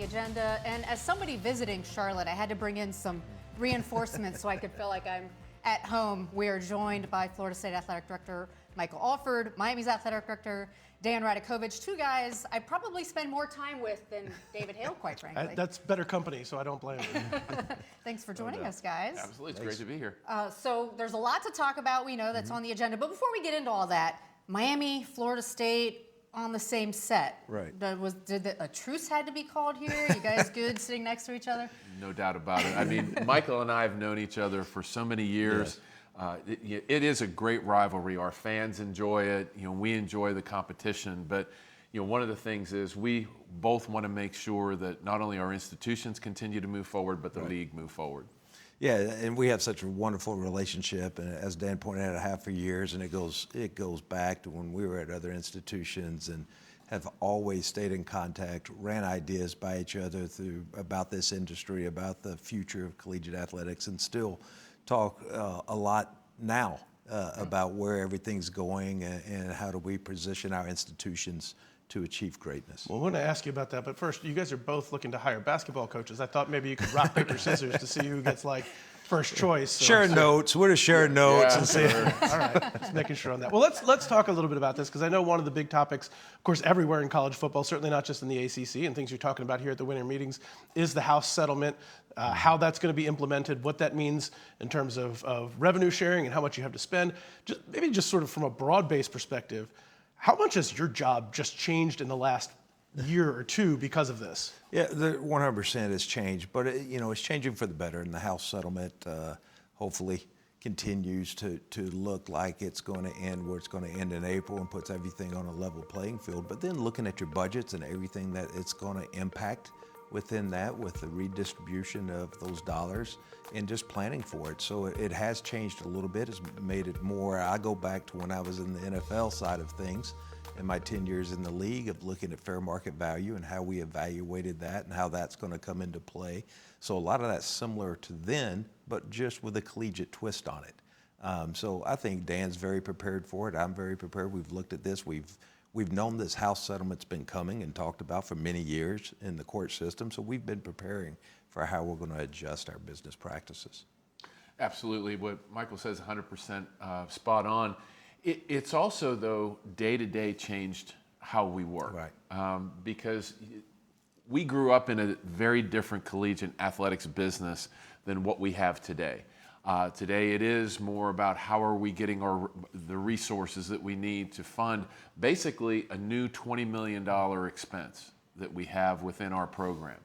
agenda. And as somebody visiting Charlotte, I had to bring in some reinforcements so I could feel like I'm at home. We are joined by Florida State Athletic Director Michael Alford, Miami's Athletic Director Dan Radakovich, two guys I probably spend more time with than David Hale, quite frankly. That's better company, so I don't blame you. Thanks for joining us, guys. Absolutely, it's great to be here. So there's a lot to talk about, we know that's on the agenda. But before we get into all that, Miami, Florida State on the same set. Right. Did a truce had to be called here? You guys good sitting next to each other? No doubt about it. I mean, Michael and I have known each other for so many years. Yes. It is a great rivalry. Our fans enjoy it. We enjoy the competition. But one of the things is we both want to make sure that not only our institutions continue to move forward, but the league move forward. Yeah, and we have such a wonderful relationship, and as Dan pointed out, half a years, and it goes back to when we were at other institutions, and have always stayed in contact, ran ideas by each other about this industry, about the future of collegiate athletics, and still talk a lot now about where everything's going and how do we position our institutions to achieve greatness. Well, I want to ask you about that, but first, you guys are both looking to hire basketball coaches. I thought maybe you could rock, paper, scissors to see who gets first choice. So share notes. We're to share notes and see. All right, just making sure on that. Well, let's talk a little bit about this because I know one of the big topics, of course, everywhere in college football, certainly not just in the ACC, and things you're talking about here at the winter meetings, is the House settlement, how that's going to be implemented, what that means in terms of revenue sharing and how much you have to spend. Maybe just sort of from a broad-based perspective, how much has your job just changed in the last year or two because of this? Yeah, the 100% has changed, but it's changing for the better. And the House settlement hopefully continues to look like it's going to end where it's going to end in April and puts everything on a level playing field. But then looking at your budgets and everything that it's going to impact within that with the redistribution of those dollars and just planning for it. So it has changed a little bit. It's made it more, I go back to when I was in the NFL side of things in my 10 years in the league of looking at fair market value and how we evaluated that and how that's going to come into play. So a lot of that's similar to then, but just with a collegiate twist on it. So I think Dan's very prepared for it. I'm very prepared. We've looked at this. We've known this House settlement's been coming and talked about for many years in the court system, so we've been preparing for how we're going to adjust our business practices. Absolutely. What Michael says 100% spot on. It's also, though, day-to-day changed how we work. Right. Because we grew up in a very different collegiate athletics business than what we have today. Today it is more about how are we getting the resources that we need to fund basically a new $20 million expense that we have within our program.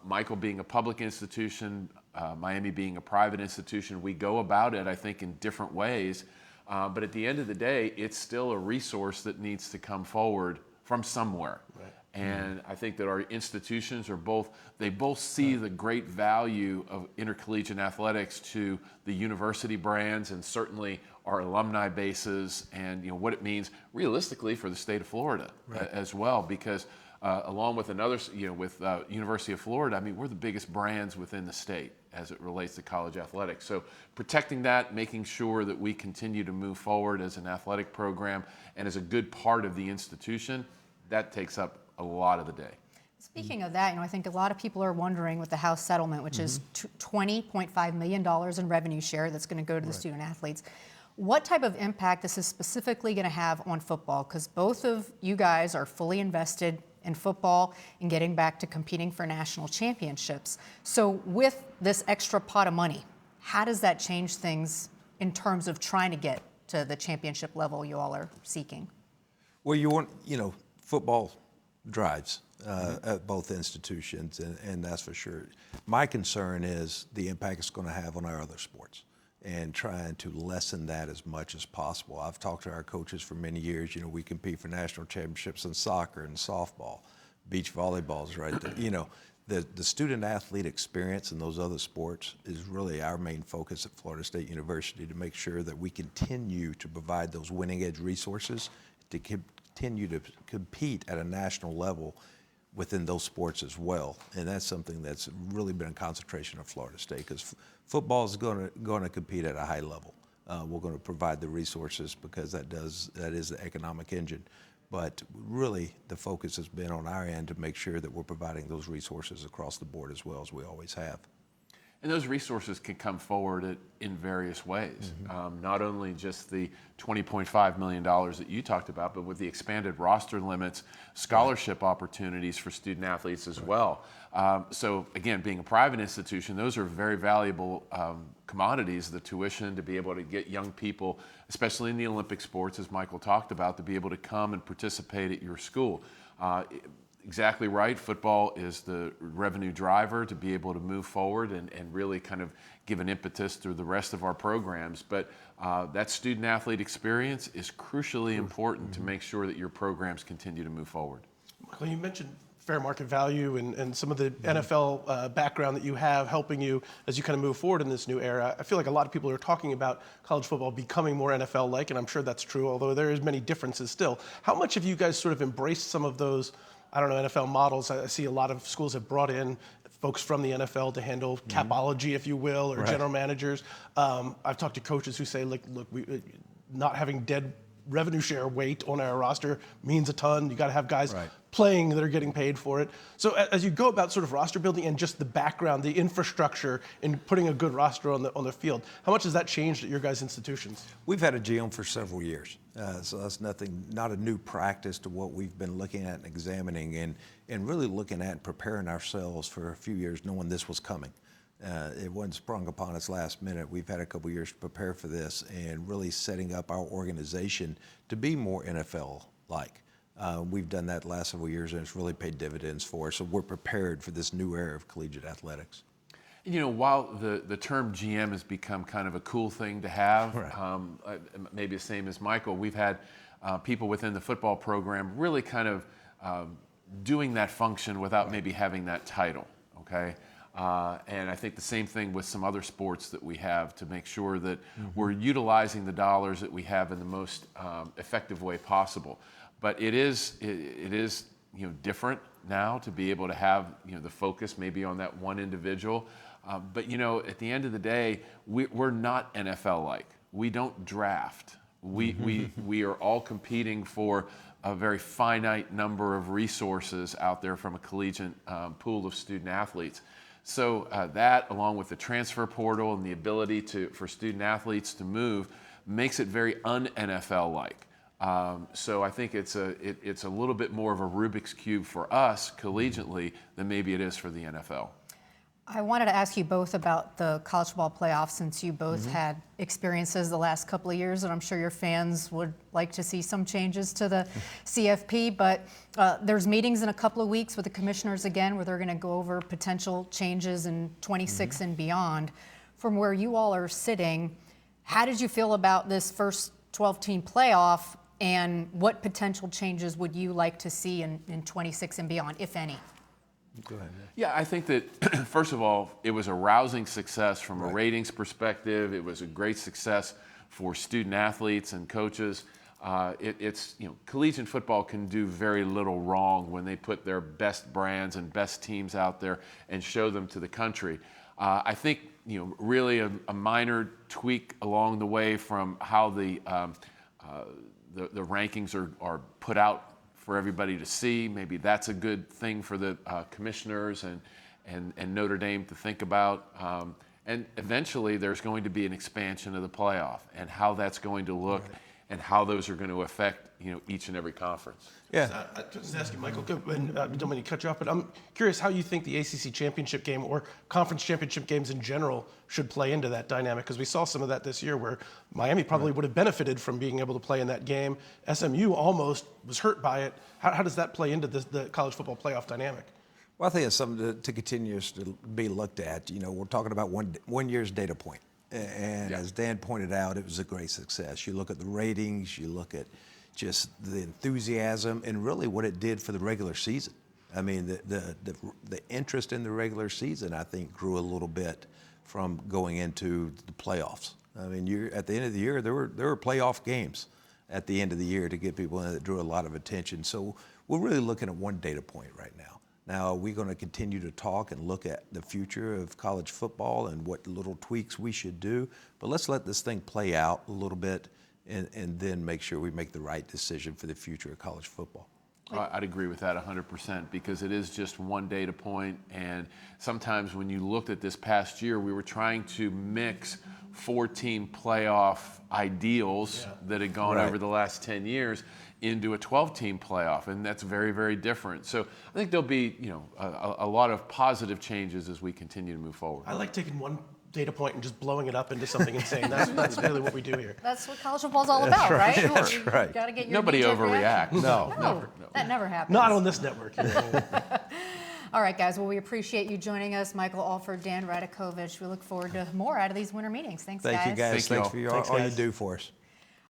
Michael being a public institution, Miami being a private institution, we go about it, I think, in different ways. But at the end of the day, it's still a resource that needs to come forward from somewhere. Right. And I think that our institutions they both see the great value of intercollegiate athletics to the university brands and certainly our alumni bases and what it means realistically for the state of Florida as well, because along with with University of Florida, I mean, we're the biggest brands within the state as it relates to college athletics. So protecting that, making sure that we continue to move forward as an athletic program and as a good part of the institution, that takes up a lot of the day. Speaking of that, I think a lot of people are wondering with the House settlement, which is $20.5 million in revenue share that's going to go to the student athletes, what type of impact this is specifically going to have on football? Because both of you guys are fully invested in football and getting back to competing for national championships. So with this extra pot of money, how does that change things in terms of trying to get to the championship level you all are seeking? Well, you want, football drives at both institutions, and that's for sure. My concern is the impact it's going to have on our other sports and trying to lessen that as much as possible. I've talked to our coaches for many years. We compete for national championships in soccer and softball, beach volleyball's right there. The student athlete experience in those other sports is really our main focus at Florida State University to make sure that we continue to provide those winning edge resources to continue to compete at a national level within those sports as well. And that's something that's really been a concentration of Florida State because football is going to compete at a high level. We're going to provide the resources because that is the economic engine. But really, the focus has been on our end to make sure that we're providing those resources across the board as well as we always have. And those resources can come forward in various ways. Not only just the $20.5 million that you talked about, but with the expanded roster limits, scholarship opportunities for student athletes as well. So again, being a private institution, those are very valuable commodities, the tuition, to be able to get young people, especially in the Olympic sports, as Michael talked about, to be able to come and participate at your school. Exactly right. Football is the revenue driver to be able to move forward and really kind of give an impetus through the rest of our programs. But that student athlete experience is crucially important to make sure that your programs continue to move forward. Michael, you mentioned fair market value and some of the NFL background that you have helping you as you kind of move forward in this new era. I feel like a lot of people are talking about college football becoming more NFL-like, and I'm sure that's true, although there is many differences still. How much have you guys sort of embraced some of those, I don't know, NFL models? I see a lot of schools have brought in folks from the NFL to handle capology, if you will, or general managers. I've talked to coaches who say, look, not having dead revenue share weight on our roster means a ton. You got to have guys playing that are getting paid for it. So as you go about sort of roster building and just the background, the infrastructure in putting a good roster on the field, how much has that changed at your guys' institutions? We've had a GM for several years, so that's not a new practice to what we've been looking at and examining and really looking at and preparing ourselves for a few years, knowing this was coming. It wasn't sprung upon us last minute. We've had a couple years to prepare for this and really setting up our organization to be more NFL-like. We've done that the last several years, and it's really paid dividends for us. So we're prepared for this new era of collegiate athletics. You know, while the term GM has become kind of a cool thing to have, maybe the same as Michael, we've had people within the football program really kind of doing that function without maybe having that title, okay? And I think the same thing with some other sports that we have to make sure that we're utilizing the dollars that we have in the most effective way possible. But it is different now to be able to have the focus maybe on that one individual. But at the end of the day, we're not NFL-like. We don't draft. We are all competing for a very finite number of resources out there from a collegiate pool of student athletes. So that, along with the transfer portal and the ability for student athletes to move, makes it very un-NFL-like. So I think it's a little bit more of a Rubik's Cube for us collegiately than maybe it is for the NFL. I wanted to ask you both about the college football playoffs, since you both had experiences the last couple of years, and I'm sure your fans would like to see some changes to the CFP. But there's meetings in a couple of weeks with the commissioners again, where they're going to go over potential changes in 26 and beyond. From where you all are sitting, how did you feel about this first 12-team playoff, and what potential changes would you like to see in 26 and beyond, if any? Go ahead. Yeah, I think that, first of all, it was a rousing success from a ratings perspective. It was a great success for student athletes and coaches. Collegiate football can do very little wrong when they put their best brands and best teams out there and show them to the country. I think, really a minor tweak along the way from how the rankings are put out for everybody to see. Maybe that's a good thing for the commissioners and Notre Dame to think about. And eventually there's going to be an expansion of the playoff and how that's going to look and how those are going to affect each and every conference. Yeah. I just ask you, Michael, and don't mean to cut you off, but I'm curious how you think the ACC championship game or conference championship games in general should play into that dynamic, because we saw some of that this year where Miami probably would have benefited from being able to play in that game. SMU almost was hurt by it. How does that play into the college football playoff dynamic? Well, I think it's something to continue to be looked at. We're talking about one year's data point. And as Dan pointed out, it was a great success. You look at the ratings, you look at just the enthusiasm, and really what it did for the regular season. I mean, the interest in the regular season, I think, grew a little bit from going into the playoffs. I mean, at the end of the year, there were playoff games at the end of the year to get people in that drew a lot of attention. So we're really looking at one data point right now. Now, we're going to continue to talk and look at the future of college football and what little tweaks we should do. But let's let this thing play out a little bit and then make sure we make the right decision for the future of college football. I'd agree with that 100% because it is just one data point, and sometimes when you looked at this past year, we were trying to mix 4-team playoff ideals that had gone over the last 10 years into a 12-team playoff, and that's very, very different. So I think there'll be, a lot of positive changes as we continue to move forward. I like taking one data point and just blowing it up into something insane. That's really what we do here. That's what college football's all about, right? That's You right. gotta get your Nobody knee-jerk overreacts. reaction. No. No, that never happens. Not on this network here. All right, guys. Well, we appreciate you joining us, Michael Alford, Dan Radakovich. We look forward to more out of these winter meetings. Thanks, Thank you, guys. Thank you all. Thanks for Thanks, all you guys. do for us.